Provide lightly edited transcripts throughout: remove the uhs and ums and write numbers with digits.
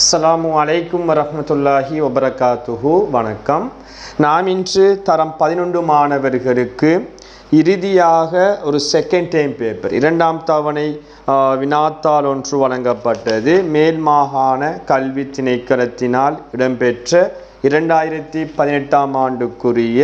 அஸ்ஸலாமு அலைக்கும் வரஹ்மத்துல்லாஹி வபரகாத்துஹு. வணக்கம். நாம் இன்று தரம் 11 மாணவர்களுக்கு இறுதியாக ஒரு செகண்ட் டைம் பேப்பர் இரண்டாம் தவணை வினாத்தாள் ஒன்று வழங்கப்பட்டது. மேல் மாகாண கல்வி திணைக்களத்தினால் இடம்பெற்ற 2018ஆம் ஆண்டுக்குரிய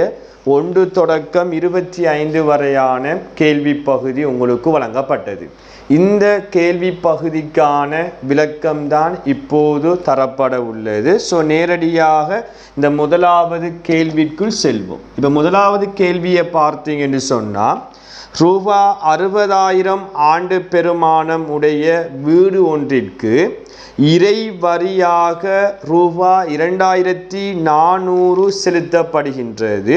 1 தொடக்கம் 25 வரையான கேள்வி பகுதி உங்களுக்கு வழங்கப்பட்டது. இந்த கேள்வி பகுதிக்கான விளக்கம்தான் இப்போது தரப்பட உள்ளது. ஸோ நேரடியாக இந்த முதலாவது கேள்விக்குள் செல்வோம். இப்போ முதலாவது கேள்வியை பார்த்தீங்கன்னு சொன்னால், ரூபா 60,000 ஆண்டு பெருமானம் உடைய வீடு ஒன்றிற்கு இறை வரியாக ரூபா 2400 செலுத்தப்படுகின்றது.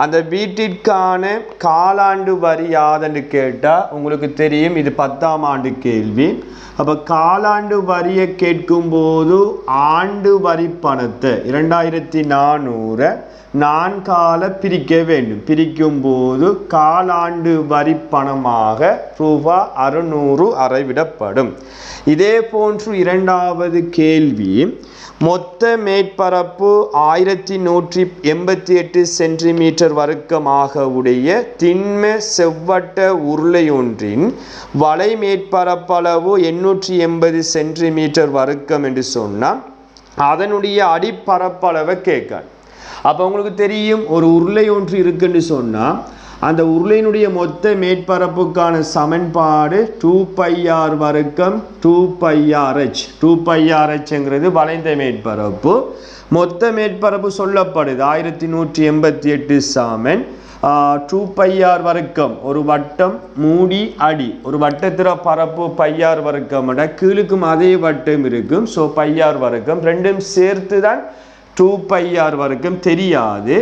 அந்த வீட்டிற்கான காலாண்டு வரி யாதுன்னு கேட்டால் உங்களுக்கு தெரியும், இது 10ஆம் ஆண்டு கேள்வி. அப்போ காலாண்டு வரியை கேட்கும்போது ஆண்டு வரி பணத்தை 2400 நான்கால பிரிக்க வேண்டும். பிரிக்கும் போது காலாண்டு வரி பணமாக ரூபா 600 அறவிடப்படும். இதே போன்று இரண்டாவது கேள்வி, மொத்த மேற்பரப்பு 1188 சென்டிமீட்டர் வர்க்கமாக உடைய திண்ம செவ்வட்ட உருளை ஒன்றின் வலை மேற்பரப்பளவு 880 சென்டிமீட்டர் வர்க்கம் என்று சொன்னால் அதனுடைய அடிப்பரப்பளவை கேட்க. அப்போ உங்களுக்கு தெரியும், ஒரு உருளை ஒன்று இருக்குன்னு சொன்னால் அந்த உருளையினுடைய மொத்த மேற்பரப்புக்கான சமன்பாடு 2πr வர்க்கம் 2πrh. 2πrhங்கிறது வளைந்த மேற்பரப்பு. மொத்த மேற்பரப்பு சொல்லப்படுது 1188 சமன் 2πr வர்க்கம். ஒரு வட்டம் மூடி அடி, ஒரு வட்டத்திர பரப்பு πr வர்க்கம், கீழுக்கும் அதே வட்டம் இருக்கும். ஸோ πr வர்க்கம் ரெண்டும் சேர்த்து தான் 2πr வர்க்கம். தெரியாது,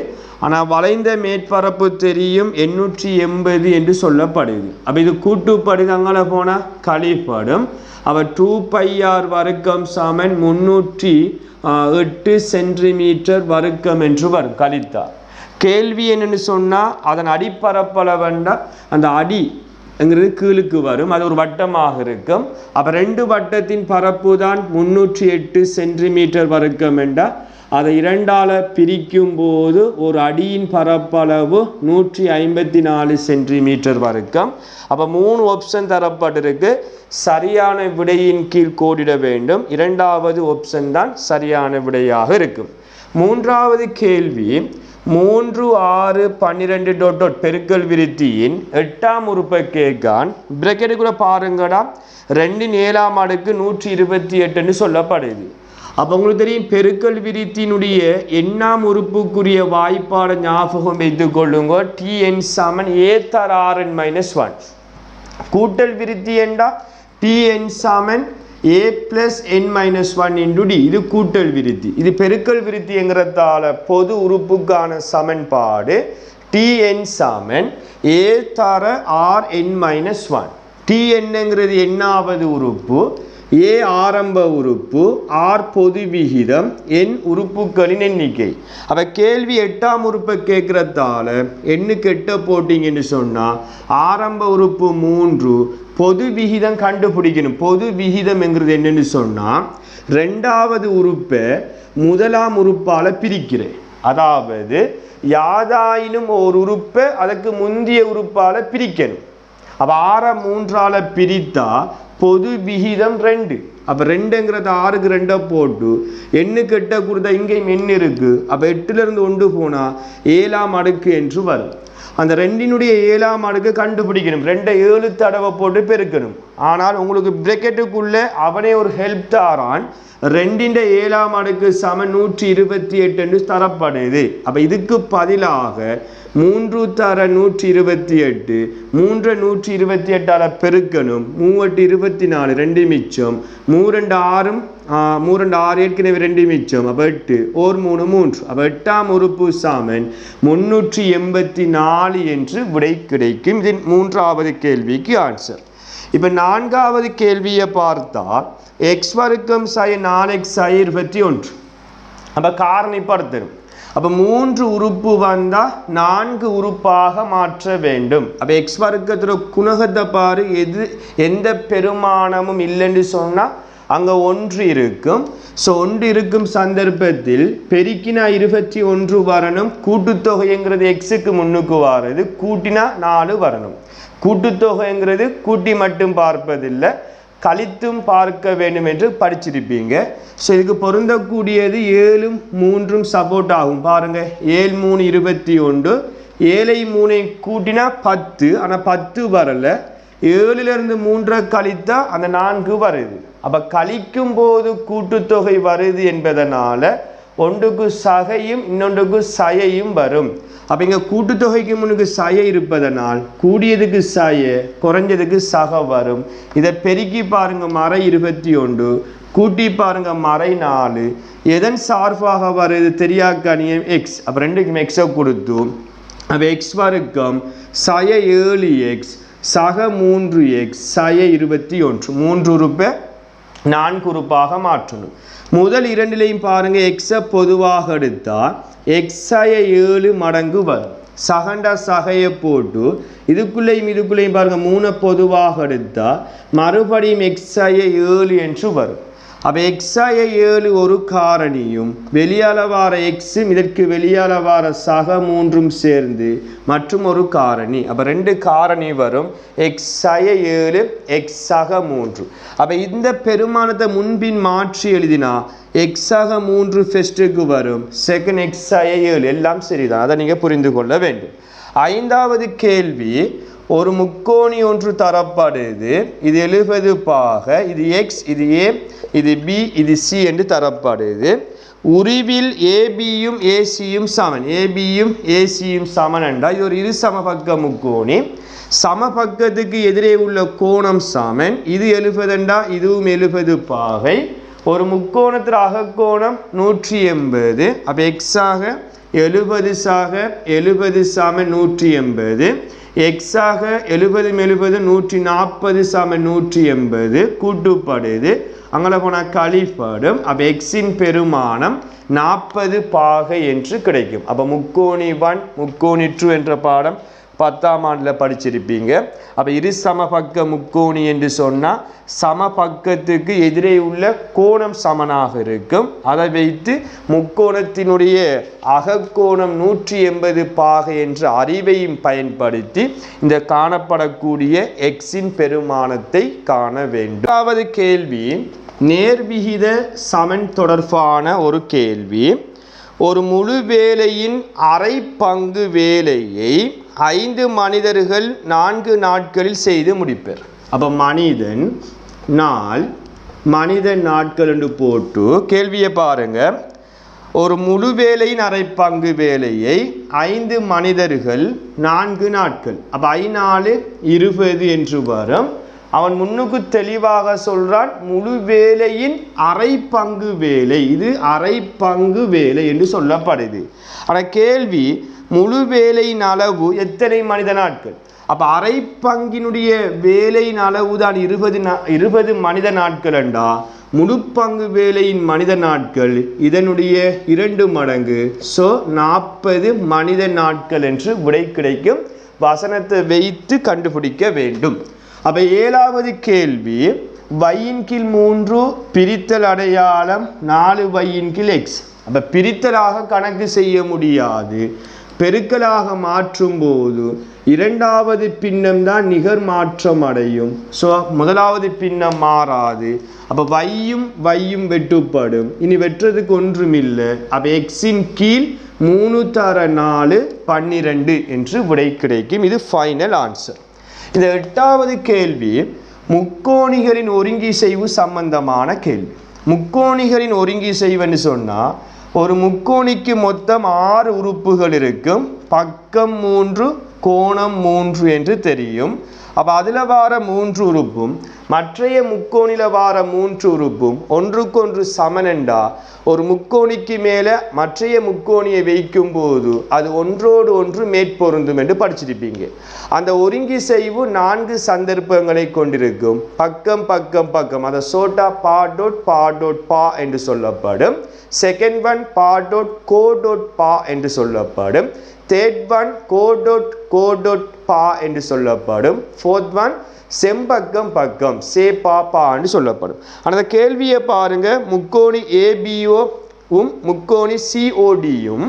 ஆனால் வளைந்த மேற்பரப்பு தெரியும் 880 என்று சொல்லப்படுது. அப்போ இது கூட்டுப்படுது, அங்கே போனால் கழிப்படும். அப்போ 2πr வர்க்கம் சமன் 308 சென்டிமீட்டர் வர்க்கம் என்று வரும் கழித்தார். கேள்வி என்னன்னு சொன்னால், அதன் அடிப்பரப்பளவண்டா அந்த அடிங்கிறது கீழுக்கு வரும், அது ஒரு வட்டமாக இருக்கும். அப்போ 2 வட்டத்தின் பரப்பு தான் 308 சென்டிமீட்டர் வர்க்கம் என்றால் அதை 2ஆல் பிரிக்கும் போது ஒரு அடியின் பரப்பளவு 154 சென்டிமீட்டர் வர்க்கம். அப்போ 3 ஆப்ஷன் தரப்பட்டிருக்கு. சரியான விடையின் கீழ் கோடிட வேண்டும். இரண்டாவது ஆப்ஷன் தான் சரியான விடையாக இருக்கும். மூன்றாவது கேள்வி, 3 6 12 பெருக்கல் விருத்தியின் 8ஆம் உறுப்பை கேட்கான். பிரக்கெட்டுக்குள்ள பாருங்கடா, 2 7ஆம் அடுக்கு 128 சொல்லப்படுது. அப்போ உங்களுக்கு தெரியும், பெருக்கல் விருத்தியினுடைய எண்ணாம் உறுப்புக்குரிய வாய்ப்பாடு ஞாபகம் வைத்துக் கொள்ளுங்க. tn சமன் a⁻r(n−1). கூட்டல் விருத்தி என்றா tn சமன் a+n−1 × d. இது கூட்டல் விருத்தி. இது பெருக்கல் விருத்திங்கிறதால பொது உறுப்புக்கான சமன்பாடு tn சமன் a⁻r(n−1). tnங்கிறது எண்ணாவது உறுப்பு, ஏ ஆரம்ப உறுப்பு, ஆர் பொது விகிதம், என் உறுப்புகளின் எண்ணிக்கை. அப்போ கேள்வி 8ஆம் உறுப்பை கேட்குறதால எண்ணுக்கு 8 போட்டிங்கன்னு சொன்னால் ஆரம்ப உறுப்பு 3, பொது விகிதம் கண்டுபிடிக்கணும். பொது விகிதம்ங்கிறது என்னன்னு சொன்னால் 2ஆவது உறுப்பை 1ஆம் உறுப்பால் பிரிக்கிறேன். அதாவது யாதாயினும் ஒரு உறுப்பை அதற்கு முந்தைய உறுப்பால் பிரிக்கணும். அப்போ 6 3ஆல் பிரித்தா பொது விகிதம் 2. அப்போ 2ங்கிறது 6க்கு 2 போட்டு எண்ணுக்கு 8 கொடுத்தா இங்கேயும் எண் இருக்குது. அப்போ 8லேருந்து 1 போனால் 7ஆம் அடுக்கு என்று வரும். அந்த 2னுடைய 7ஆம் அடுக்கு கண்டுபிடிக்கணும். 2 7 தடவை போட்டு பெருக்கணும். ஆனால் உங்களுக்கு பிரக்கெட்டுக்குள்ளே அவனே ஒரு ஹெல்ப் தாரான். 2ன் 7ஆம் அடுக்கு சமன் 128 என்று தரப்படுது. அப்போ இதுக்கு பதிலாக 3 தர 128, 3 128ஆல் பெருக்கணும். 3 24, 2 மிச்சம். 3 6 ஏற்கனவே 2 மிச்சம். அப்போ 8 ஒரு 3 3. அப்போ 8ஆம் உறுப்பு சமன் 384 என்று விடை கிடைக்கும். இது மூன்றாவது கேள்விக்கு ஆன்சர். இப்போ நான்காவது கேள்வியை பார்த்தால் x வர்க்கம் சை 4x சை 21. அப்போ காரணிப்படுத்தணும். அப்போ 3 உறுப்பு வந்தால் 4 உறுப்பாக மாற்ற வேண்டும். அப்போ எக்ஸ் வர்க்கத்தில் குணகத்தை பாரு, எந்த பெருமானமும் இல்லைன்னு சொன்னால் அங்கே 1 இருக்கும். ஸோ 1 இருக்கும் சந்தர்ப்பத்தில் பெருக்கினா 21 வரணும். கூட்டுத்தொகைங்கிறது எக்ஸுக்கு முன்னுக்கு வாரது, கூட்டினா 4 வரணும். கூட்டுத்தொகைங்கிறது கூட்டி மட்டும் பார்ப்பதில்லை, கழித்தும் பார்க்க வேண்டும் என்று படிச்சிருப்பீங்க. ஸோ இதுக்கு பொருந்தக்கூடியது 7 3 சப்போர்ட் ஆகும். பாருங்கள், 7 3 21, 7 3 கூட்டினா 10, ஆனால் 10 வரலை. 7லிருந்து 3 கழித்தா அந்த 4 வருது. அப்போ கழிக்கும் போது கூட்டுத்தொகை வருது என்பதனால ஒன்றுக்கு சகையும் இன்னொன்றுக்கு சயையும் வரும். அப்போ இங்கே கூட்டுத்தொகைக்கு முன்னுக்கு சய இருப்பதனால் கூடியதுக்கு சய, குறைஞ்சதுக்கு சக வரும். இதை பெருக்கி பாருங்க, மறை 21, கூட்டி பாருங்க மறை 4. எதன் சார்பாக வருது தெரியாக்கணியம் எக்ஸ். அப்போ ரெண்டுக்கும் எக்ஸை கொடுத்து அப்போ எக்ஸ் வர்க்கம் சய 7x சக 3x சய 21, 3 உறுப்பை 4 உறுப்பாக மாற்றணும். முதல் 2லையும் பாருங்க, எக்ஸை பொதுவாக எடுத்தால் எக்ஸ் சய 7 மடங்கு வரும். சகண்டா சகையை போட்டு இதுக்குள்ளேயும் பாருங்க 3 பொதுவாக எடுத்தால் மறுபடியும் எக்ஸ் சய 7 என்று வரும். அப்போ எக்ஸ் சய 7 ஒரு காரணியும் வெளியால வார எக்ஸும் இதற்கு வெளியால வார சக 3 சேர்ந்து மற்றும் ஒரு காரணி. அப்போ 2 காரணி வரும், எக்ஸ் சய 7 எக்ஸ் சக 3. அப்போ இந்த பெருமானத்தை முன்பின் மாற்றி எழுதினா எக்ஸ் சக 3 ஃபர்ஸ்ட்டுக்கு வரும், செகண்ட் எக்ஸ் சய 7, எல்லாம் சரிதான். அதை நீங்கள் புரிந்து கொள்ள வேண்டும். 5வது கேள்வி, ஒரு முக்கோணி ஒன்று தரப்படுது. இது 70 பாக, இது எக்ஸ், இது ஏ, இது பி, இது சி என்று தரப்படுது. உருவில் ஏபியும் ஏசியும் சமன், ஏபியும் ஏசியும் சமன் என்றால் இது ஒரு இரு சமபக்க முக்கோணி. சமபக்கத்துக்கு எதிரே உள்ள கோணம் சமன். இது 70 என்றா இதுவும் 70 பாகை. ஒரு முக்கோணத்தில் அகக்கோணம் 180. அப்போ எக்ஸாக 70 சாக 70 சமன் 180, எக்ஸாக 70 70 140 சமன் 180 கூட்டுப்படுது. அங்கே போனால் கழிப்படும். அப்போ எக்ஸின் பெருமானம் 40 பாகை என்று கிடைக்கும். அப்போ முக்கோணி 1 முக்கோணி 2 என்ற பாடம் 10ஆம் ஆண்டில் படிச்சிருப்பீங்க. அப்போ இரு சமபக்க முக்கோணி என்று சொன்னால் சமபக்கத்துக்கு எதிரே உள்ள கோணம் சமனாக இருக்கும். அதை வைத்து முக்கோணத்தினுடைய அகக்கோணம் 180 பாகை என்ற அறிவையும் பயன்படுத்தி இந்த காணப்படக்கூடிய எக்ஸின் பெருமானத்தை காண வேண்டும். 2வது கேள்வி, நேர்விகித சமன் தொடர்பான ஒரு கேள்வி. ஒரு முழு வேலையின் அரை பங்கு வேலையை 5 மனிதர்கள் 4 நாட்களில் செய்து முடிப்பர். அப்போ மனிதன் நாள், மனிதன் நாட்கள் என்று போட்டு கேள்வியை பாருங்க. ஒரு முழு வேலையின் அரை பங்கு வேலையை 5 மனிதர்கள் 4 நாட்கள், அப்போ 5 20 என்று வரும். அவன் முன்னுக்கு தெளிவாக சொல்றான், முழு வேலையின் அரை பங்கு வேலை, இது அரை பங்கு வேலை என்று சொல்லப்படுது. ஆனால் கேள்வி, முழு வேலையின் அளவு எத்தனை மனித நாட்கள்? அப்போ அரை பங்கினுடைய வேலையின் அளவு தான் 20 மனித நாட்கள் என்றா முழு பங்கு வேலையின் மனித நாட்கள் இதனுடைய 2 மடங்கு. ஸோ 40 மனித நாட்கள் என்று விடை கிடைக்கும். வசனத்தை வைத்து கண்டுபிடிக்க வேண்டும். அப்போ 7வது கேள்வி, y/3 பிரித்தல் அடையாளம் 4y/x. அப்போ பிரித்தலாக கணக்கு செய்ய முடியாது, பெருக்கலாக மாற்றும் போது 2வது பின்னம் தான் நிகர் மாற்றம் அடையும். ஸோ 1வது பின்னம் மாறாது. அப்போ y/y வெட்டுப்படும். இனி வெட்டுறதுக்கு ஒன்றுமில்லை. அப்போ எக்ஸின் கீழ் 3 தர 4 12 என்று விடை கிடைக்கும். இது ஃபைனல் ஆன்சர். இந்த 8வது கேள்வி முக்கோணிகளின் ஒருங்கிசைவு சம்பந்தமான கேள்வி. முக்கோணிகளின் ஒருங்கிசைவுன்னு சொன்னால் ஒரு முக்கோணிக்கு மொத்தம் 6 உறுப்புகள் இருக்கும். பக்கம் 3 கோணம் 3 என்று தெரியும். அப்போ அதில் வார 3 உறுப்பும் மற்றைய முக்கோணியில் வார 3 உறுப்பும் ஒன்றுக்கொன்று சமனண்டா ஒரு முக்கோணிக்கு மேலே மற்றைய முக்கோணியை வைக்கும் போது அது ஒன்றோடு ஒன்று மேற்பொருந்தும் என்று படிச்சிருப்பீங்க. அந்த ஒருங்கிசைவு 4 சந்தர்ப்பங்களை கொண்டிருக்கும். பக்கம் பக்கம் பக்கம், அதை சோட்டா பா டாட் பா என்று சொல்லப்படும். செகண்ட் ஒன் பா டாட் பா என்று சொல்லப்படும். தேர்ட் ஒன் கோ டாட் பா என்று சொல்லப்படும். ஃபோர்த் ஒன் செம்பக்கம் பக்கம் சே பா பா என்று சொல்லப்படும். அந்த கேள்வியை பாருங்க, முக்கோணி ஏபிஓ முக்கோணி சிஓடியும்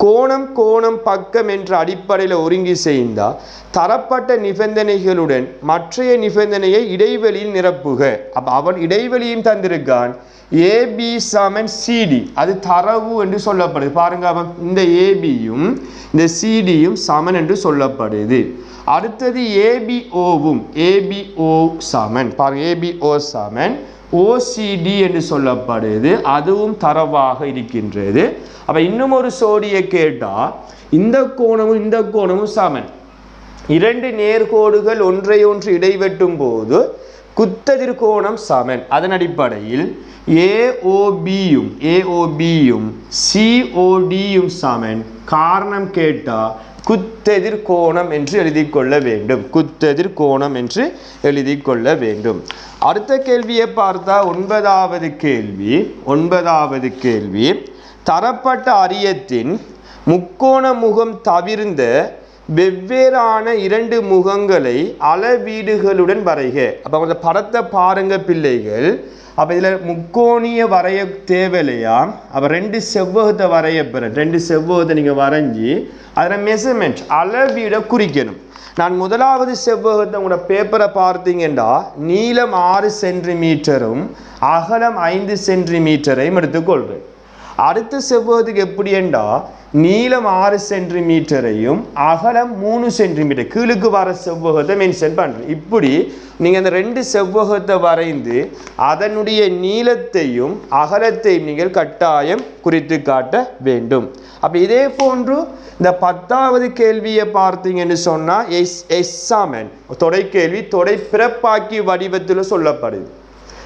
கோணம் கோணம் பக்கம் என்ற அடிப்படையில் ஒருங்கி செய்தால் தரப்பட்ட நிபந்தனைகளுடன் மற்றைய நிபந்தனையை இடைவெளியில் நிரப்புக. அப்போ அவன் இடைவெளியும் தந்திருக்கான். ஏபி சமன் சிடி, அது தரவு என்று சொல்லப்படுது. பாருங்க, அவன் இந்த ஏபியும் இந்த சிடியும் சமன் என்று சொல்லப்படுது. அடுத்தது ஏபிஓவும் ஏபிஓ சமன், பாருங்க ஏபிஓ சமன் ஓசிடி என்று சொல்லப்படுது, அதுவும் தரவாக இருக்கின்றது. அப்ப இன்னும் ஒரு சோடியை கேட்டா இந்த கோணமும் சமன், இரண்டு நேர்கோடுகள் ஒன்றை ஒன்று இடைவெட்டும் போது குத்தெதிர் கோணம் சமன். அதன் அடிப்படையில் ஏஓபியும் சிஓடியும் சமன். காரணம் கேட்டா குத்தெதிர் கோணம் என்று எழுதி கொள்ள வேண்டும். குத்தெதிர் கோணம் என்று எழுதி கொள்ள வேண்டும். அடுத்த கேள்வியை பார்த்தா ஒன்பதாவது கேள்வி, தரப்பட்ட அரியத்தின் முக்கோண முகம் தவிர்ந்த வெவ்வேறான இரண்டு முகங்களை அளவீடுகளுடன் வரைக. அப்போ அந்த படத்தை பாருங்க பிள்ளைகள். அப்போ இதில் முக்கோணிய வரைய தேவையில்லையா? அப்போ ரெண்டு செவ்வகத்தை வரைய பெற, ரெண்டு செவ்வகத்தை நீங்கள் வரைஞ்சி அதில் மெஷர்மெண்ட் அளவீடை குறிக்கணும். நான் முதலாவது செவ்வகத்தை உங்களோட பேப்பரை பார்த்தீங்கன்னா நீளம் 6 சென்டிமீட்டரும் அகலம் 5 சென்டிமீட்டரையும் எடுத்துக்கொள்கிறேன். அடுத்த செவ்வகத்துக்கு எப்படி என்றா நீளம் 6 சென்டிமீட்டரையும் அகலம் 3 சென்டிமீட்டர் கீழுக்கு வர செவ்வகத்தை மென்ஷன் பண்ணுறேன். இப்படி நீங்கள் அந்த ரெண்டு செவ்வகத்தை வரைந்து அதனுடைய நீளத்தையும் அகலத்தையும் நீங்கள் கட்டாயம் குறித்து காட்ட வேண்டும். அப்போ இதே போன்று இந்த 10வது கேள்வியை பார்த்தீங்கன்னு சொன்னால் எஸ்ஸாமன் தொடை கேள்வி, தொடை பிறப்பாக்கி வடிவத்தில் சொல்லப்படுது.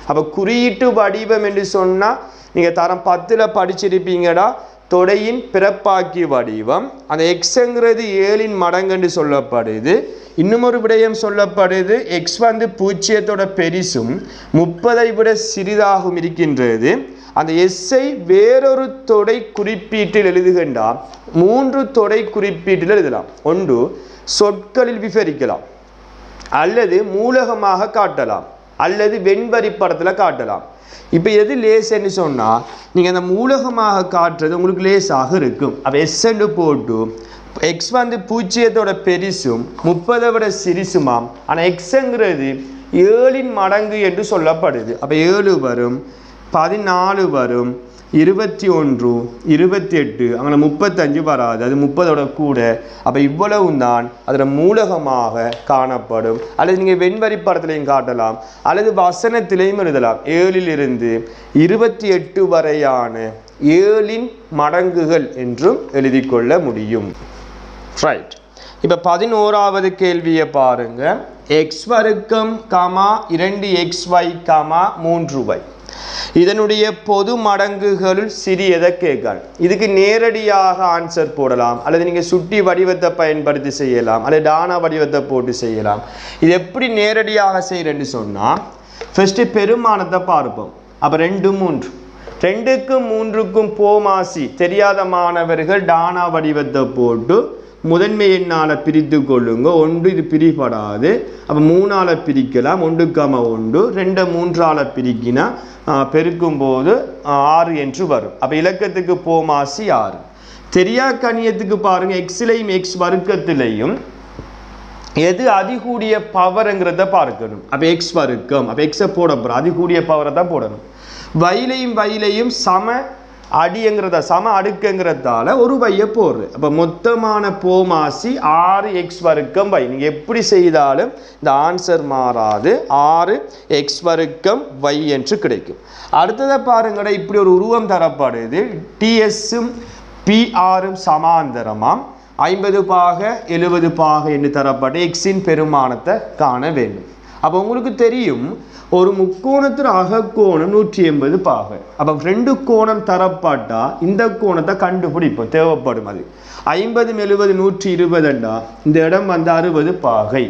அப்போ குறியீட்டு வடிவம் என்று சொன்னால் நீங்கள் தரம் 10ல் படிச்சிருப்பீங்கடா, தொடையின் பிறப்பாக்கி வடிவம். அந்த எக்ஸுங்கிறது 7 மடங்கு சொல்லப்படுது. இன்னும் ஒரு விடயம் சொல்லப்படுது, எக்ஸ் 0 பெரிசும் 30 விட சிறிதாகவும் இருக்கின்றது. அந்த எஸ்ஸை வேறொரு தொடை குறிப்பீட்டில் எழுதுகின்றால் 3 தொடை குறிப்பீட்டில் எழுதலாம். ஒன்று சொற்களில் விவரிக்கலாம், அல்லது மூலகமாக காட்டலாம், அல்லது வெண்வரி படத்தில் காட்டலாம். இப்போ எது லேஸ்ன்னு சொன்னால் நீங்கள் அந்த மூலகமாக காட்டுறது உங்களுக்கு லேஸாக இருக்கும். அப்போ எஸ்ன்னு போட்டு எக்ஸ் 0 பெரிசும் 30 விட சிறிசுமாம். ஆனால் எக்ஸுங்கிறது 7 மடங்கு என்று சொல்லப்படுது. அப்போ 7 வரும், 14 வரும், 21, 28, அங்கே 35 வராது, அது 30 கூட. அப்போ இவ்வளவும் தான் அதில் மூலகமாக காணப்படும். அல்லது நீங்கள் வெண்வரி படத்திலையும் காட்டலாம், அல்லது வசனத்திலையும் எழுதலாம். 7லிருந்து 28 வரையான 7 மடங்குகள் என்றும் எழுதி கொள்ள முடியும். ரைட். இப்போ 11வது கேள்வியை பாருங்க. எக்ஸ் வர்க்கம் 2xy 3y இதனுடைய பொது மடங்குகளுள் சிறியதை கேட்கலாம். இதுக்கு நேரடியாக ஆன்சர் போடலாம், அல்லது நீங்கள் சுட்டி வடிவத்தை பயன்படுத்தி செய்யலாம், அல்லது டானா வடிவத்தை போட்டு செய்யலாம். இது எப்படி நேரடியாக செய்யறேன்னு சொன்னால் ஃபர்ஸ்ட் பெருமானத்தை பார்ப்போம். அப்போ 2, 3, 2க்கும் 3க்கும் போமாசி தெரியாத மாணவர்கள் டானா வடிவத்தை போட்டு முதன்மை எண்ணால் பிரித்து கொள்ளுங்க. 1 இது பிரிபடாது. அப்போ 3ஆல் பிரிக்கலாம். 1,1, 2 3ஆல் பிரிக்கினா பெருக்கும் போது 6 என்று வரும். அப்போ இலக்கத்துக்கு போமாசி 6. தெரியா கணியத்துக்கு பாருங்க, எக்ஸ்லையும் எக்ஸ் வர்க்கத்திலையும் எது அதிகூடிய பவருங்கிறத பார்க்கணும். அப்போ எக்ஸ் வர்க்கம், அப்போ எக்ஸை போட போகிறோம், அதிகூடிய பவரை தான் போடணும். வயலையும் சம அடிங்கிறத சம அடுக்குங்கிறதால ஒரு வையை போடுறது. அப்போ மொத்தமான போமாசி 6x வர்க்கம் y. நீங்கள் எப்படி செய்தாலும் இந்த ஆன்சர் மாறாது, 6x வர்க்கம் y என்று கிடைக்கும். அடுத்ததை பாருங்கடா, இப்படி ஒரு உருவம் தரப்படுது. டிஎஸ்ஸும் பிஆரும் சமாந்தரமாம் 50 பாக 70 பாக என்று தரப்பட்டு எக்ஸின் பெருமானத்தை காண வேண்டும். அப்போ உங்களுக்கு தெரியும், ஒரு முக்கோணத்தில் அகக்கோணம் 180 பாகை. அப்போ 2 கோணம் தரப்பட்டா இந்த கோணத்தை கண்டுபிடிப்போம், தேவைப்படும். அது 50, 70, 120 இந்த இடம் 60 பாகை.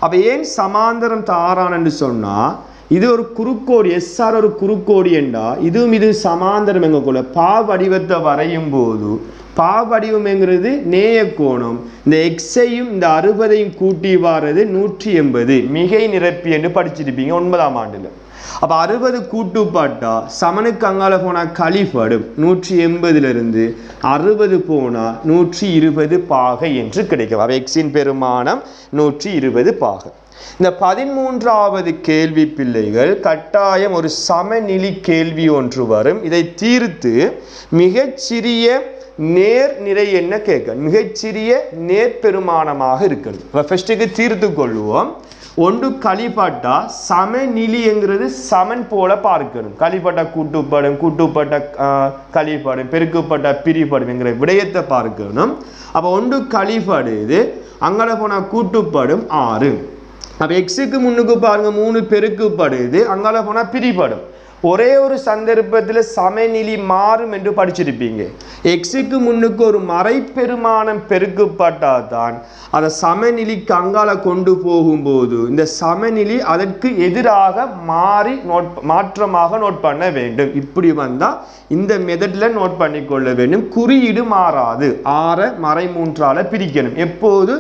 அப்போ ஏன் சமாந்தரம் தாரான்னு சொன்னால் இது ஒரு குறுக்கோடி, எஸ்ஆர் ஒரு குறுக்கோடி என்றா இதுவும் இது சமாந்தரம் எங்கக்குள்ள பா வடிவத்தை வரையும் போது பா வடிவம்ங்கிறது நேய கோணம். இந்த எக்ஸையும் இந்த 60ஐயும் கூட்டி வாரது 180 மிகை நிரப்பி என்று படிச்சிருப்பீங்க 9ஆம் ஆண்டுல. அப்ப 60 கூட்டுப்பாட்டா சமனுக்கு அங்கால போனா கழிப்படும் 180 60 போனா 120 பாகை என்று கிடைக்கும். அப்ப எக்ஸின் பெருமானம் 120 பாகை. இந்த 13வது கேள்வி பிள்ளைகள் கட்டாயம் ஒரு சமநிலை கேள்வி ஒன்று வரும். இதை தீர்த்து மிகச்சிறிய நேர் நிறை என்ன கேட்க, மிகச்சிறிய நேர் பெருமானமாக இருக்கிறது. ஃபர்ஸ்ட்டுக்கு தீர்த்து கொள்வோம். ஒன்று கழிப்பாட்டா சமநிலைங்கிறது சமன் போல பார்க்கணும். கழிப்பட்ட கூட்டுப்படும், கூட்டுப்பட்ட கழிப்படும், பெருக்கப்பட்ட பிரிப்படும் என்கிற விடயத்தை பார்க்கணும். அப்போ ஒன்று கழிப்படுது, அங்கே போனால் கூட்டுப்படும் 6. அப்போ எக்ஸுக்கு முன்னுக்கு பாருங்க 3 பெருக்கப்படுது, அங்கால போனால் பிரிப்படும். ஒரே ஒரு சந்தர்ப்பத்தில் சமநிலை மாறும் என்று படிச்சிருப்பீங்க. எக்ஸுக்கு முன்னுக்கு ஒரு மறைப்பெருமானம் பெருக்கப்பட்டாதான் அதை சமநிலைக்கு அங்கால கொண்டு போகும்போது இந்த சமநிலை அதற்கு எதிராக மாற்றமாக நோட் பண்ண வேண்டும். இப்படி வந்தால் இந்த மெத்தடில் நோட் பண்ணிக்கொள்ள வேண்டும். குறியீடு மாறாது. 6 மறை 3ஆல் பிரிக்கணும். எப்போது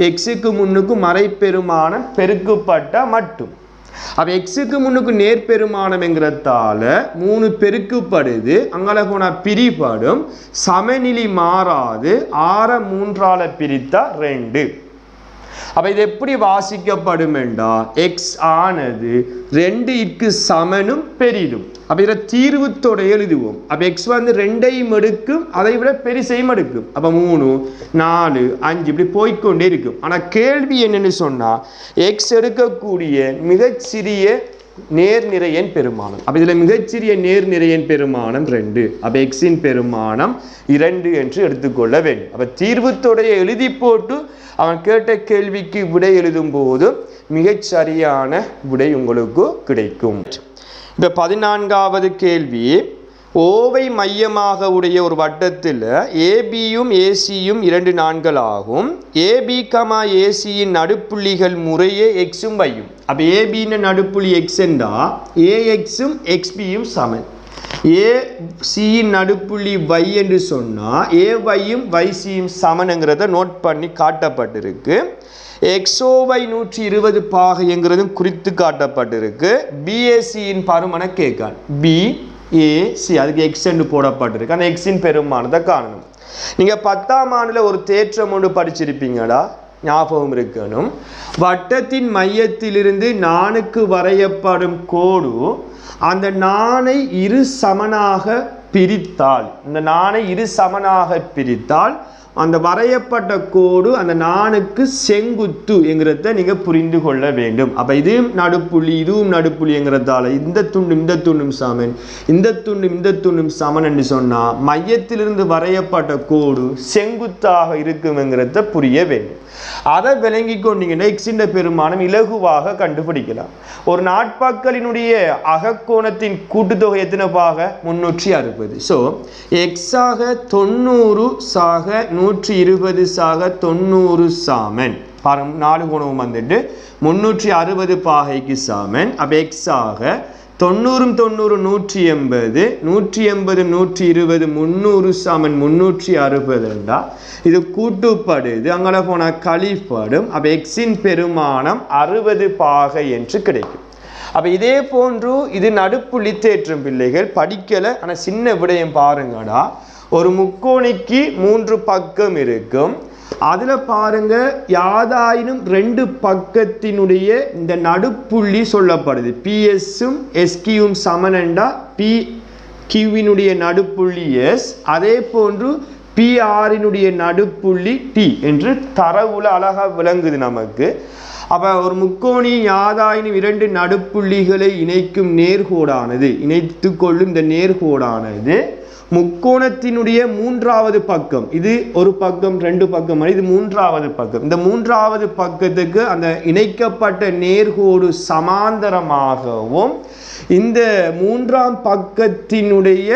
எக்ஸுக்கு முன்னுக்கு மறைப்பெருமானம் பெருக்கப்பட்ட மட்டும். அப்போ எக்ஸுக்கு முன்னுக்கு நேர்பெருமானம் என்கிறதால 3 பெருக்கப்படுது, அங்கே போனால் பிரிப்படும், சமநிலை மாறாது. 6 3ஆல் பிரித்தா 2. அப்போ இது எப்படி வாசிக்கப்படும் என்றால் எக்ஸ் ஆனது 2ற்கு சமனும் பெரிதும். அப்போ இதில் தீர்வுத்தோட எழுதுவோம். அப்போ எக்ஸ் வந்து 2ஐயும் எடுக்கும், அதை விட பெரிசையும் எடுக்கும். அப்போ 3 4 5 இப்படி போய்கொண்டே இருக்கும். ஆனால் கேள்வி என்னன்னு சொன்னால் எக்ஸ் எடுக்கக்கூடிய மிகச்சிறிய நேர்நிறையின் பெருமானம். அப்போ இதில் மிகச்சிறிய நேர்நிறையின் பெருமானம் 2. அப்போ எக்ஸின் பெருமானம் 2 என்று எடுத்துக்கொள்ள வேண்டும். அப்போ தீர்வுத்தோடைய எழுதி போட்டு அவன் கேட்ட கேள்விக்கு விடை எழுதும் போது மிகச்சரியான விடை உங்களுக்கு கிடைக்கும். இப்போ 14வது கேள்வி, ஓவை மையமாக உடைய ஒரு வட்டத்தில் ஏபியும் ஏசியும் 2 நாண்கள் ஆகும். ஏபி கமா ஏசியின் நடுப்புள்ளிகள் முறையே எக்ஸும் வையும். அப்போ ஏபின்னு நடுப்புள்ளி எக்ஸ் என்றா ஏஎக்ஸும் எக்ஸ்பியும் சமன். ஏசியின் நடுப்புள்ளி வை என்று சொன்னால் ஏவையும் வைசியும் சமனுங்கிறத நோட் பண்ணி காட்டப்பட்டிருக்கு. எக்ஸோவை 120 பாகைங்கிறதும் குறித்து காட்டப்பட்டிருக்கு. பிஏசியின் பருமனை கேட்கான். பிஏசி அதுக்கு எக்ஸ் என்று போடப்பட்டிருக்கு. அந்த எக்ஸின் பெருமானத்தை காணணும். நீங்கள் 10ஆம் ஆண்டில் ஒரு தேற்றம் ஒன்று படிச்சிருப்பீங்கடா, ஞாபகம் இருக்கணும். வட்டத்தின் மையத்திலிருந்து நாணுக்கு வரையப்படும் கோடு அந்த நாணை இரு சமனாக பிரித்தால், இந்த நாணை இரு சமனாக பிரித்தால் அந்த வரையப்பட்ட கோடு அந்த நாணுக்கு செங்குத்து என்கிறத நீங்கள் புரிந்து கொள்ள வேண்டும். அப்போ இதுவும் நடுப்புள்ளி இதுவும் நடுப்புள்ளிங்கிறதால இந்த துண்டும் சமன், இந்த துண்டும் சமன் என்று சொன்னால் மையத்திலிருந்து வரையப்பட்ட கோடு செங்குத்தாக இருக்குங்கிறத புரிய வேண்டும். அதை விளங்கி கொண்டீங்கன்னா எக்ஸின் பெருமானம் இலகுவாக கண்டுபிடிக்கலாம். ஒரு நாட்பாக்களினுடைய அகக்கோணத்தின் கூட்டுத்தொகை எத்தனை பாக? 360. ஸோ எக்ஸாக 90 சாக 120 சாக 90 சாமன். பாருங்க 4 கோணமும் வந்துட்டு 360 பாகைக்கு சாமன். அப்போ எக்ஸாக 90 90 180 180 120 300 சாமன் 360 இது கூட்டுப்படுது, அங்கே போனால் கழிப்படும். அப்போ எக்ஸின் பெருமானம் 60 பாகை என்று கிடைக்கும். அப்போ இதே போன்று இது நடுப்புள்ளி தேற்றம் பிள்ளைகள் படிக்கலை, ஆனால் சின்ன விடயம் பாருங்கடா. ஒரு முக்கோணிக்கு 3 பக்கம் இருக்கும். அதில் பாருங்க யாதாயினும் 2 பக்கத்தினுடைய இந்த நடுப்புள்ளி சொல்லப்படுது. பிஎஸ்ஸும் எஸ்கியும் சமனண்டா பி கியூவினுடைய நடுப்புள்ளி எஸ், அதே போன்று பிஆரினுடைய நடுப்புள்ளி டி என்று தரவுல அழகாக விளங்குது நமக்கு. அப்போ ஒரு முக்கோணி யாதாயினும் 2 நடுப்புள்ளிகளை இணைக்கும் நேர்கோடானது, இணைத்து கொள்ளும் இந்த நேர்கோடானது முக்கோணத்தினுடைய மூன்றாவது பக்கம், இது ஒரு பக்கம் ரெண்டு பக்கம், இது மூன்றாவது பக்கம். இந்த மூன்றாவது பக்கத்துக்கு அந்த இணைக்கப்பட்ட நேர்கோடு சமாந்தரமாகவும் இந்த மூன்றாம் பக்கத்தினுடைய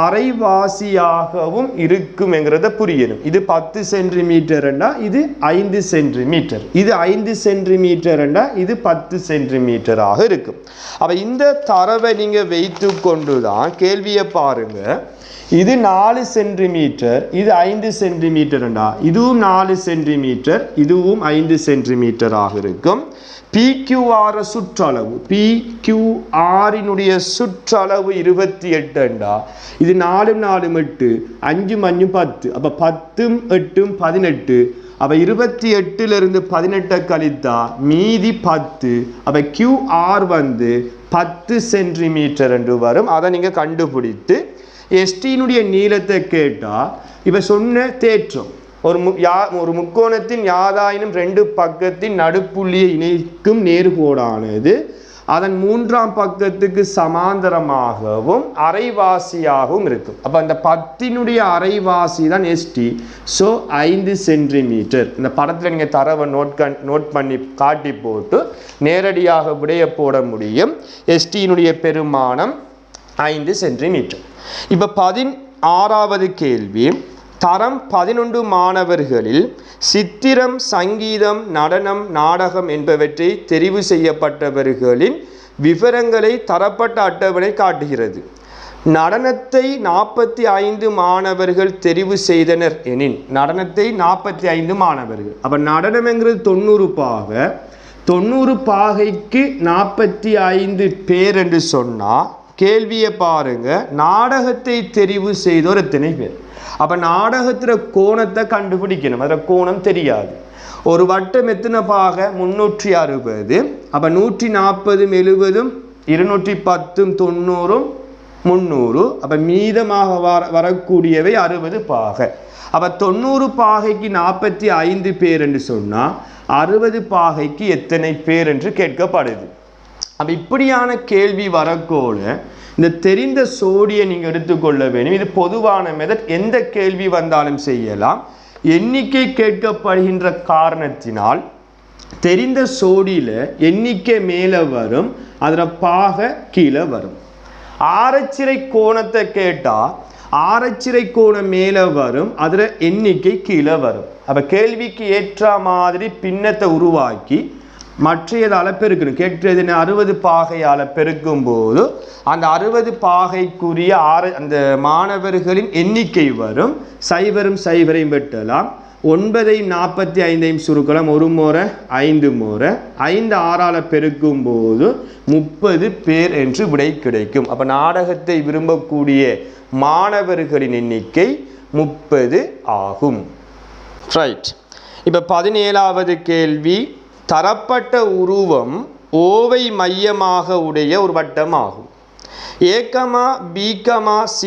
அரைவாசியாகவும் இருக்கும் என்கிறத புரியணும். இது 10 சென்டிமீட்டர்னா இது 5 சென்டிமீட்டர், இது 5 சென்டிமீட்டர்னா இது 10 சென்டிமீட்டராக இருக்கும். அப்ப இந்த தரவை நீங்க வைத்து கொண்டுதான் கேள்வியை பாருங்க. இது 4 சென்டிமீட்டர், இது 5 சென்டிமீட்டர்டா, இதுவும் 4 சென்டிமீட்டர், இதுவும் 5 சென்டிமீட்டராக இருக்கும். PQR சுற்றளவு, PQRனுடைய சுற்றளவு 28 இது 4 4 8 5 5 10, அப்ப 10 8 18, அப்ப 28 18 கழித்தா மீதி 10, அப்ப QR 10 சென்டிமீட்டர் என்று வரும். அதை நீங்க கண்டுபிடித்து STனுடைய நீளத்தை கேட்டா இப்ப சொன்ன தேற்றம் ஒரு முக்கோணத்தின் யாதாயினும் 2 பக்கத்தின் நடுப்புள்ளியை இணைக்கும் நேர்கோடானது அதன் மூன்றாம் பக்கத்துக்கு சமாந்தரமாகவும் அரைவாசியாகவும் இருக்கும். அப்ப அந்த 10னுடைய அரைவாசி தான் ST. So 5 centimetre. இந்த படத்துல நீங்க தரவை நோட் பண்ணி காட்டி போட்டு நேரடியாக விடைய போட முடியும். STனுடைய பெருமானம் 5 சென்டிமீட்டர். இப்ப 16வது கேள்வி, தரம் 11 மாணவர்களில் சித்திரம், சங்கீதம், நடனம், நாடகம் என்பவற்றை தெரிவு செய்யப்பட்டவர்களின் விவரங்களை தரப்பட்ட அட்டவணை காட்டுகிறது. நடனத்தை 45 மாணவர்கள் தெரிவு செய்தனர் எனின், நடனத்தை 45 மாணவர்கள், அப்ப நடனம் என்கிறது 90 பாகை, 90 பாகைக்கு 45 பேர் என்று சொன்னா கேள்வியை பாருங்க, நாடகத்தை தெரிவு செய்தோர் எத்தனை பேர்? அப்ப நாடகத்துல கோணத்தை கண்டுபிடிக்கணும். அதுல கோணம் தெரியாது. ஒரு வட்டம் எத்தனை பாகை? 360. அப்ப 140 70 210 90 300, அப்ப மீதமாக வரக்கூடியவை 60 பாகை. அப்ப 90 பாகைக்கு 45 பேர் என்று சொன்னா 60 பாகைக்கு எத்தனை பேர் என்று கேட்கப்படுது. அப்ப இப்படியான கேள்வி வரக்கோல இந்த தெரிந்த சோடியை நீங்க எடுத்துக்கொள்ள வேண்டும். இது பொதுவான மெத்தட், எந்த கேள்வி வந்தாலும் செய்யலாம். எண்ணிக்கை கேட்கப்படுகின்ற காரணத்தினால் தெரிந்த சோடியில எண்ணிக்கை மேல வரும், அதுல பாகை கீழே வரும். ஆரச்சிறை கோணத்தை கேட்டா ஆரச்சிறை கோணம் மேல வரும், அதுல எண்ணிக்கை கீழே வரும். அப்ப கேள்விக்கு ஏற்ற மாதிரி பின்னத்தை உருவாக்கி மற்றையதால பெருக்கணும். கேட்கிறது 60 பாகையால பெருக்கும் போது அந்த 60 பாகைக்குரிய அந்த மாணவர்களின் எண்ணிக்கை வரும். 0 0 வெட்டலாம், 9 45 சுருக்கலாம், 1 முறை 5 முறை 5 6ஆல பெருக்கும் போது 30 பேர் என்று விடை கிடைக்கும். அப்ப நாடகத்தை விரும்பக்கூடிய மாணவர்களின் எண்ணிக்கை 30 ஆகும். ரைட். இப்ப 17வது கேள்வி, தரப்பட்ட உருவம் ஓவை மையமாக உடைய ஒரு வட்டம் ஆகும். A, B, C,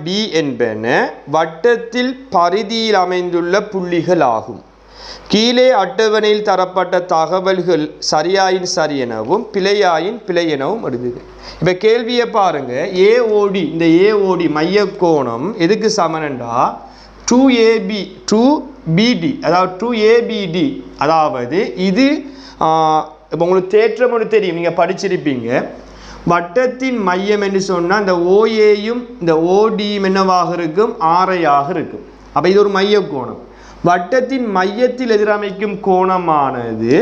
D என்பன வட்டத்தில் பரிதியில் அமைந்துள்ள புள்ளிகள் ஆகும். கீழே அட்டவணையில் தரப்பட்ட தகவல்கள் சரியாயின் சரி எனவும் பிழையாயின் பிழை எனவும் எழுதுக. இப்ப கேள்வியை பாருங்க. AOD, இந்த AOD மைய கோணம் எதுக்கு சமனண்டா 2BD, அதாவது 2ABD, அதாவது இது இப்போ உங்களுக்கு தேற்றம் ஒன்று தெரியும், நீங்கள் படிச்சிருப்பீங்க. வட்டத்தின் மையம் என்று சொன்னால் இந்த OAயும் இந்த ODயும் என்னவாக இருக்கும்? ஆரையாக இருக்கும். அப்போ இது ஒரு மைய கோணம். வட்டத்தின் மையத்தில் எதிரமைக்கும் கோணமானது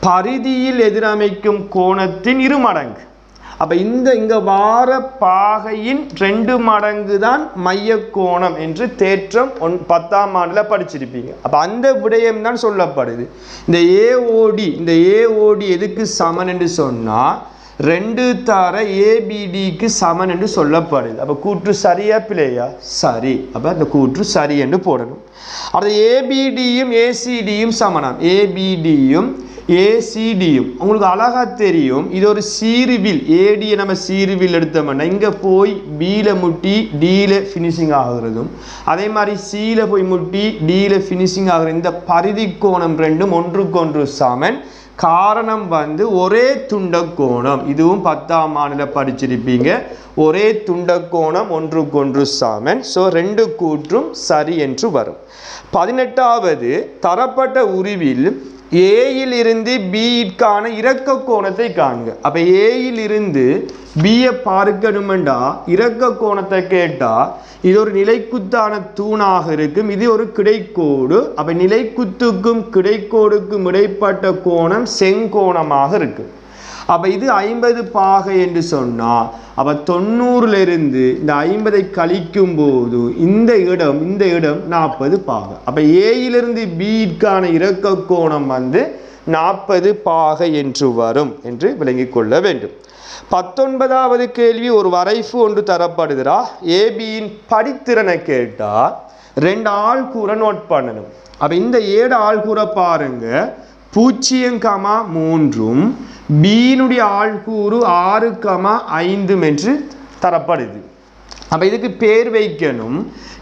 பரிதியில் எதிரமைக்கும் கோணத்தின் 2 மடங்கு. அப்ப இங்க வார பாகையின் 2 மடங்கு தான் மைய கோணம் என்று தேற்றம் 10ஆம் ஆண்டுல படிச்சிருப்பீங்க. அப்ப அந்த விடயம் தான் சொல்லப்படுது. இந்த AOD எதுக்கு சமன் என்று சொன்னா 2 தர ABDக்கு சமன் என்று சொல்லப்படுது. அப்ப கூற்று சரியா பிழையா? சரி. அப்ப அந்த கூற்று சரி என்று போடணும். அடுத்து ABDயும் ACDயும் சமனாம். ABDயும் ACDயும் உங்களுக்கு அழகா தெரியும். இது ஒரு சீருவில். ADயை நம்ம சீருவில் எடுத்தோம்னா இங்க போய் Bல முட்டி Dல ஃபினிஷிங் ஆகுறதும், அதே மாதிரி Cல போய் முட்டி Dல ஃபினிஷிங் ஆகுற இந்த பரிதி கோணம் ரெண்டும் ஒன்றுக்கொன்று சமன். காரணம் வந்து ஒரே துண்டக்கோணம். இதுவும் 10ஆம் ஆண்டுல படிச்சிருப்பீங்க. ஒரே துண்டக்கோணம் ஒன்றுக்கொன்று சமன். ஸோ 2 கூற்றும் சரி என்று வரும். 18வது தரப்பட்ட உருவில் ஏயில் இருந்து பிக்கான இறக்க கோணத்தை காண்க. அப்ப ஏயில் இருந்து பியை பார்க்கணுமெண்டா இறக்க கோணத்தை கேட்டா இது ஒரு நிலைக்குத்தான தூணாக இருக்கும். இது ஒரு கிடைக்கோடு. அப்ப நிலைக்குத்துக்கும் கிடைக்கோடுக்கும் இடைப்பட்ட கோணம் செங்கோணமாக இருக்கு. அப்ப இது 50 பாகை என்று சொன்னா அப்ப 90ல இருந்து இந்த 50ஐ கழிக்கும் போது இந்த இடம் 40 பாகை. அப்ப ஏயிலிருந்து பிக்கான இறக்க கோணம் வந்து 40 பாகை என்று வரும் என்று விளங்கிக் கொள்ள வேண்டும். 19வது கேள்வி ஒரு வரைவு ஒன்று தரப்படுகிறா. ஏபியின் படித்திறனை கேட்டா 2 ஆள்கூரை நோட் பண்ணணும். அப்ப இந்த 7 ஆள்கூரை பாருங்க 0,3 பியினுடைய ஆள்கூறு 6,5 என்று தரப்படுது. அப்ப இதுக்கு பேர் வைக்கணும்.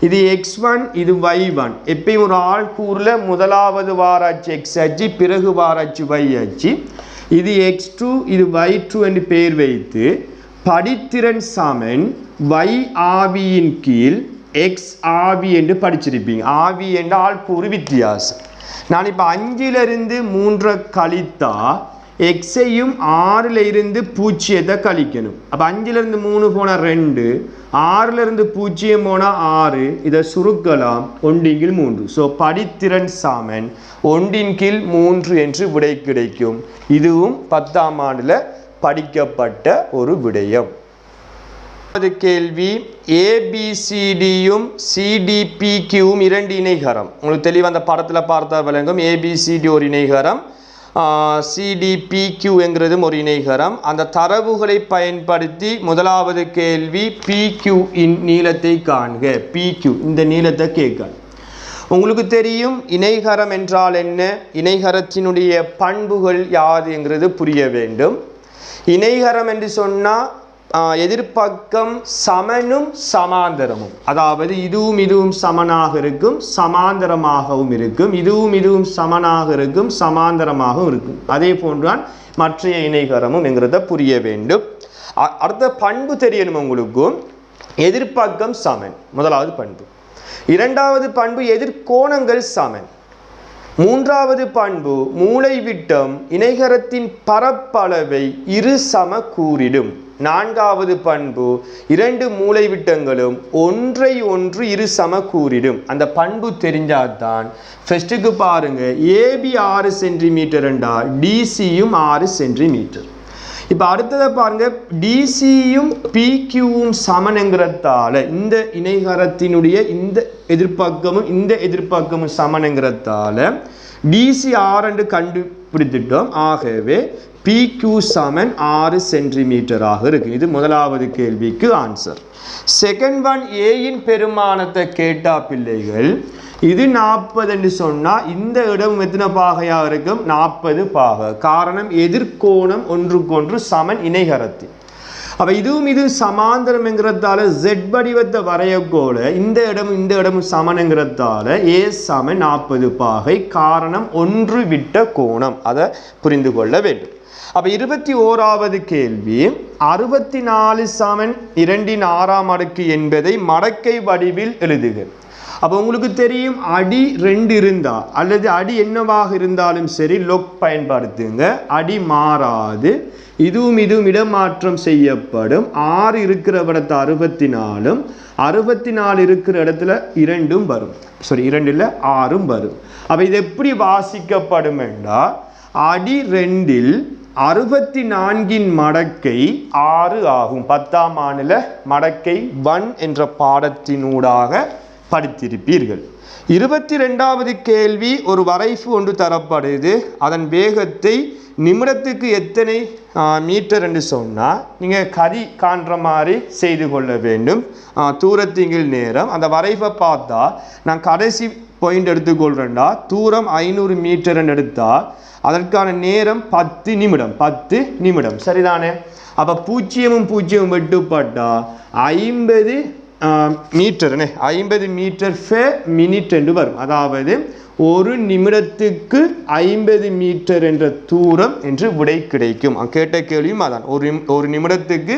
இது x1 இது y1. எப்பயும் ஒரு ஆள்கூறுல முதலாவது வாராட்சி x அச்சு பிறகு வாராட்சி y அச்சு. இது x2 இது y2 என்று பேர் வைத்து படித்திறன் சமன் y ஆவியின் கீழ் x ஆவி என்று படிச்சிருப்பீங்க. ஆவி என்ற ஆள்கூறு வித்தியாசம். நான் இப்போ 5ல இருந்து 3 கழித்தா எக்ஸையும் 6ல இருந்து 0 கழிக்கணும். அப்போ 5ல இருந்து 3 போனால் 2, 6ல இருந்து 0 போனால் 6. இதை சுருக்கலாம் 1/3. ஸோ படித்திறன் சமன் 1/3 என்று விடை கிடைக்கும். இதுவும் 10ஆம் ஆண்டுல படிக்கப்பட்ட ஒரு விடயம். கேள்வி ஏபிசிடியும் சிடிபிக்யூவும் 2 இணைகரம். உங்களுக்கு தெளிவாக அந்த படத்தில் பார்த்தா விளங்கும். ஏபிசிடி ஒரு இணைகரம், சிடிபிக்யூ என்கிறதும் ஒரு இணைகரம். அந்த தரவுகளை பயன்படுத்தி முதலாவது கேள்வி பிக்யூ இன் நீளத்தை காண்க. பிக்யூ இந்த நீளத்தை கேட்க. உங்களுக்கு தெரியும் இணைகரம் என்றால் என்ன, இணைகரத்தினுடைய பண்புகள் யாது என்கிறது புரிய வேண்டும். இணைகரம் என்று சொன்னால் எதிர்பக்கம் சமனும் சமாந்தரமும், அதாவது இதுவும் சமனாக இருக்கும் சமாந்தரமாகவும் இருக்கும், இதுவும் சமனாக இருக்கும் சமாந்தரமாகவும் இருக்கும். அதே போன்றான் மற்ற இணைகரமும் என்கிறத புரிய வேண்டும். அடுத்த பண்பு தெரியணும் உங்களுக்கும். எதிர்பக்கம் சமன் முதலாவது பண்பு. இரண்டாவது பண்பு எதிர்கோணங்கள் சமன். மூன்றாவது பண்பு மூலைவிட்டம் இணைகரத்தின் பரப்பளவை இரு சம கூறிடும். நான்காவது பண்பு 2 மூலைவிட்டங்களும் ஒன்றை ஒன்று இரு சம கூறிடும். அந்த பண்பு தெரிஞ்சாதான் ஃபர்ஸ்ட்டுக்கு பாருங்க ஏபி 6 சென்டிமீட்டர் என்றால் டிசியும் 6 சென்டிமீட்டர். இப்போ அடுத்ததை பாருங்க டிசியும் பிக்யூவும் சமன்ங்கிறதால இந்த இணைகரத்தினுடைய இந்த எதிர்பக்கமும் சமன்ங்கிறதால டிசி 6 என்று கண்டுபிடித்துட்டோம். ஆகவே பிக்யூ சமன் 6 சென்டிமீட்டராக இருக்கு. இது முதலாவது கேள்விக்கு ஆன்சர். செகண்ட் ஒன் ஏயின் பெருமானத்தை கேட்டா பிள்ளைகள் இது 40 என்று சொன்னா இந்த இடம் எத்தனை பாகையாக இருக்கும்? 40 பாகை. காரணம் எதிர்கோணம் ஒன்றுக்கொன்று சமன் இணைகரத்தில். அப்ப இதுவும் சமாந்தரம் என்கிறதால Z வடிவத்தை வரையக்கோல இந்த இடமும் சமன்ங்கிறதால A சமன் 40 பாகை. காரணம் ஒன்று விட்ட கோணம். அதை புரிந்து கொள்ள வேண்டும். அப்ப 21வது கேள்வி 64 சமன் 2/6 அடுக்கு என்பதை மடக்கை வடிவில் எழுதுக. அப்போ உங்களுக்கு தெரியும் அடி 2 இருந்தா அல்லது அடி என்னவாக இருந்தாலும் சரி லொக் பயன்படுத்துங்க. அடி மாறாது. இதுவும் இடமாற்றம் செய்யப்படும். 6 இருக்கிற இடத்துல 64, 64 இருக்கிற இடத்துல 2 வரும். 2 இல்லை 6 வரும். அப்ப இது எப்படி வாசிக்கப்படும் என்றால் அடி 2இல் 64 மடக்கை 6 ஆகும். 10ஆம் ஆண்டுல மடக்கை 1 என்ற பாடத்தினூடாக படித்திருப்பீர்கள். 22வது கேள்வி ஒரு வரைவு ஒன்று தரப்படுது. அதன் வேகத்தை நிமிடத்துக்கு எத்தனை மீட்டர் என்று சொன்னால் நீங்கள் கதி காண்ற மாதிரி செய்து கொள்ள வேண்டும். தூரத்திங்கில் நேரம் அந்த வரைவை பார்த்தா நான் கடைசி பாயிண்ட் எடுத்துக்கொள்கிறேன்டா. தூரம் 500 மீட்டர் எடுத்தால் அதற்கான நேரம் 10 நிமிடம். சரிதானே? அப்போ 0 வெட்டுப்பட்டா 50 மீட்டர் 50 மீட்டர் பெர் மினிட் என்று வரும். அதாவது ஒரு நிமிடத்துக்கு 50 மீட்டர் என்ற தூரம் என்று விடை கிடைக்கும். கேட்ட கேள்வியும் அதான், ஒரு நிமிடத்துக்கு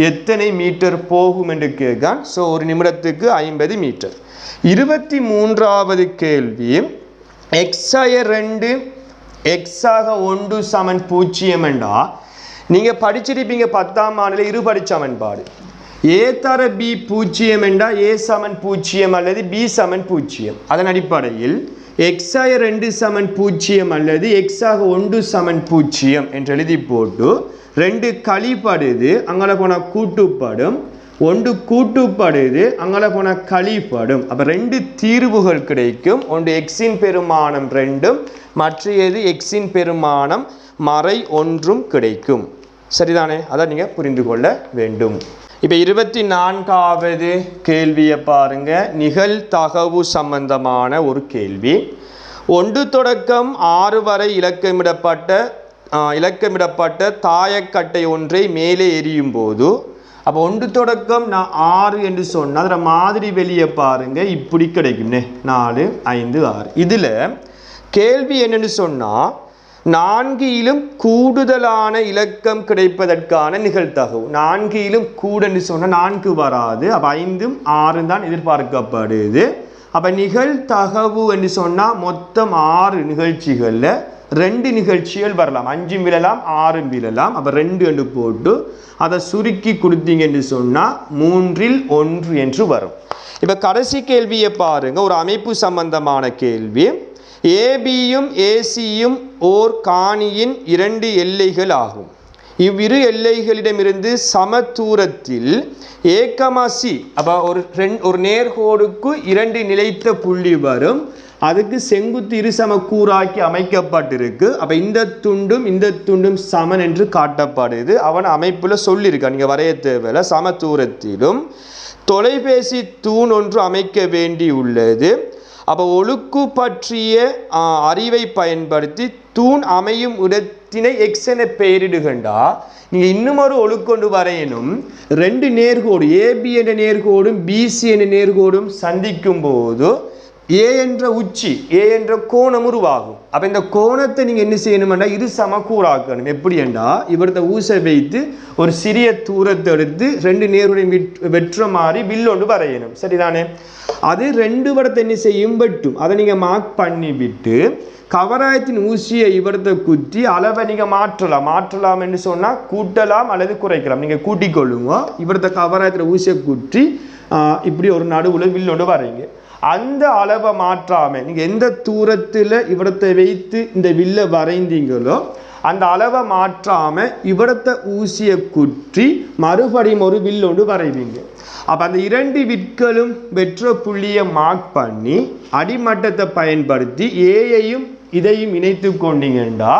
எத்தனை மீட்டர் போகும் என்று கேட்கான். ஸோ ஒரு நிமிடத்துக்கு 50 மீட்டர். 23வது கேள்வி, எக்ஸாக 2 எக்ஸாக 1 சமன் 0 என்றா நீங்கள் படிச்சிருப்பீங்க 10ஆம் ஆண்டில் இருபடி சமன்பாடு. ஏ தர பி 0 என்றா ஏ சமன் 0 அல்லது பி சமன் 0. அதன் அடிப்படையில் எக்ஸாக 2 சமன் 0 அல்லது எக்ஸாக 1 சமன் 0 என்று எழுதி போட்டு 2 கழிப்படுது, அங்கே போனால் கூட்டுப்படும், 1 கூட்டுப்படுது, அங்கே போனால் கழிப்படும். அப்போ 2 தீர்வுகள் கிடைக்கும். ஒன்று எக்ஸின் பெருமானம் 2, மற்றது எக்ஸின் பெருமானம் மறை 1 கிடைக்கும். சரிதானே? அதை நீங்கள் புரிந்து கொள்ள வேண்டும். இப்போ 24வது கேள்வியை பாருங்க. நிகழ்தகவு சம்பந்தமான ஒரு கேள்வி. 1 தொடக்கம் 6 வரை இலக்கமிடப்பட்ட தாயக்கட்டை ஒன்றை மேலே எரியும் போது, அப்போ 1 தொடக்கம் நான் 6 என்று சொன்னால் அதில் மாதிரி வெளியே பாருங்க, இப்படி கிடைக்கும் 4 5 6. இதில் கேள்வி என்னன்னு சொன்னால் 4லும் கூடுதலான இலக்கம் கிடைப்பதற்கான நிகழ்தகவு. 4லும் கூடுன்னு சொன்னால் 4 வராது. அப்போ 5ம் 6 தான் எதிர்பார்க்கப்படுது. அப்போ நிகழ்தகவு என்று சொன்னால் மொத்தம் 6 நிகழ்ச்சிகளில் 2 நிகழ்ச்சிகள் வரலாம். 5 விழலாம் 6 விழலாம். அப்போ 2 என்று போட்டு அதை சுருக்கி கொடுத்தீங்கன்னு சொன்னால் 3ல் 1 என்று வரும். இப்போ கடைசி கேள்வியை பாருங்க, ஒரு அமைப்பு சம்பந்தமான கேள்வி. ஏபியும் ஏசியும் ஓர் காணியின் 2 எல்லைகள் ஆகும். இவ்விரு எல்லைகளிடமிருந்து சம தூரத்தில் ஏகமாசி, அப்போ ஒரு நேர்கோடுக்கு 2 நிலைத்த புள்ளி வரும். அதுக்கு செங்குத்து இருசம கூறாக்கி அமைக்கப்பட்டிருக்கு. அப்போ இந்த துண்டும் சமன் என்று காட்டப்படுது. அவன் அமைப்பில் சொல்லியிருக்கான், நீங்கள் வரைய தேவையில்லை. சம தூரத்திலும் தொலைபேசி தூண் ஒன்று அமைக்க வேண்டி உள்ளது. அப்போ ஒழுக்கு பற்றிய அறிவை பயன்படுத்தி தூண் அமையும் இடத்தினை எக்ஸ் என பெயரிடுகண்டா நீங்கள் இன்னும் ஒரு ஒழுக்கொண்டு வரையணும். 2 நேர்கோடு ஏபி என்ற நேர்கோடும் பிசி என்ற நேர்கோடும் சந்திக்கும் போது ஏ என்ற உச்சி, ஏ என்ற கோணம் உருவாகும். அப்போ இந்த கோணத்தை நீங்கள் என்ன செய்யணும்னா இரு சமக்கூறாக்கணும். எப்படி என்றா இவரத்தை ஊசை வைத்து ஒரு சிறிய தூரத்தை எடுத்து 2 நேருடைய வெற்ற மாதிரி வில்லொண்டு வரையணும். சரிதானே? அது 2 வடத்தை என்ன செய்யும் வெட்டும். அதை நீங்கள் மார்க் பண்ணி விட்டு கவராயத்தின் ஊசியை இவரத்தை குத்தி அளவை நீங்கள் மாற்றலாம் என்று சொன்னால் கூட்டலாம் அல்லது குறைக்கலாம். நீங்கள் கூட்டிக் கொள்ளுங்க. இவரத்தை கவராயத்தில் ஊசியை குத்தி இப்படி ஒரு நடுவில் வில்லொண்டு வரைங்க. அந்த அளவை மாற்றாமல் நீங்கள் எந்த தூரத்தில் இவரத்தை வைத்து இந்த வில்லை வரைந்தீங்களோ அந்த அளவை மாற்றாமல் இவரத்தை ஊசியை குற்றி மறுபடியும் ஒரு வில்லொண்டு வரைவீங்க. அப்போ அந்த 2 விற்களும் வெற்ற புள்ளியை மார்க் பண்ணி அடிமட்டத்தை பயன்படுத்தி ஏயையும் இதையும் இணைத்து கொண்டீங்கன்னா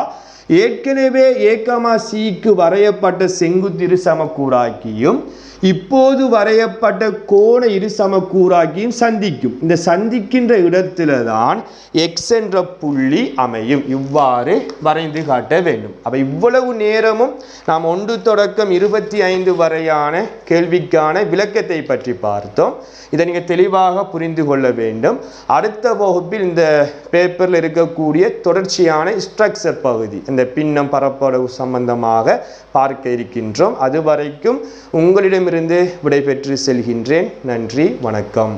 ஏற்கனவே ஏகமாசிக்கு வரையப்பட்ட செங்குத்து இரு சமக்கூறாக்கியும் இப்போது வரையப்பட்ட கோண இரு சமக்கூறாக்கியும் சந்திக்கும். இந்த சந்திக்கின்ற இடத்துல தான் எக்ஸ் என்ற புள்ளி அமையும். இவ்வாறு வரைந்து காட்ட வேண்டும். அப்போ இவ்வளவு நேரமும் நாம் 1 தொடக்கம் 25 வரையான கேள்விக்கான விளக்கத்தை பற்றி பார்த்தோம். இதை நீங்கள் தெளிவாக புரிந்து கொள்ள வேண்டும். அடுத்த வகுப்பில் இந்த பேப்பரில் இருக்கக்கூடிய தொடர்ச்சியான ஸ்ட்ரக்சர் பகுதி, இந்த பின்னம் பரப்பளவு சம்பந்தமாக பார்க்க இருக்கின்றோம். அதுவரைக்கும் உங்களிடமிருந்து விடைபெற்று செல்கின்றேன். நன்றி, வணக்கம்.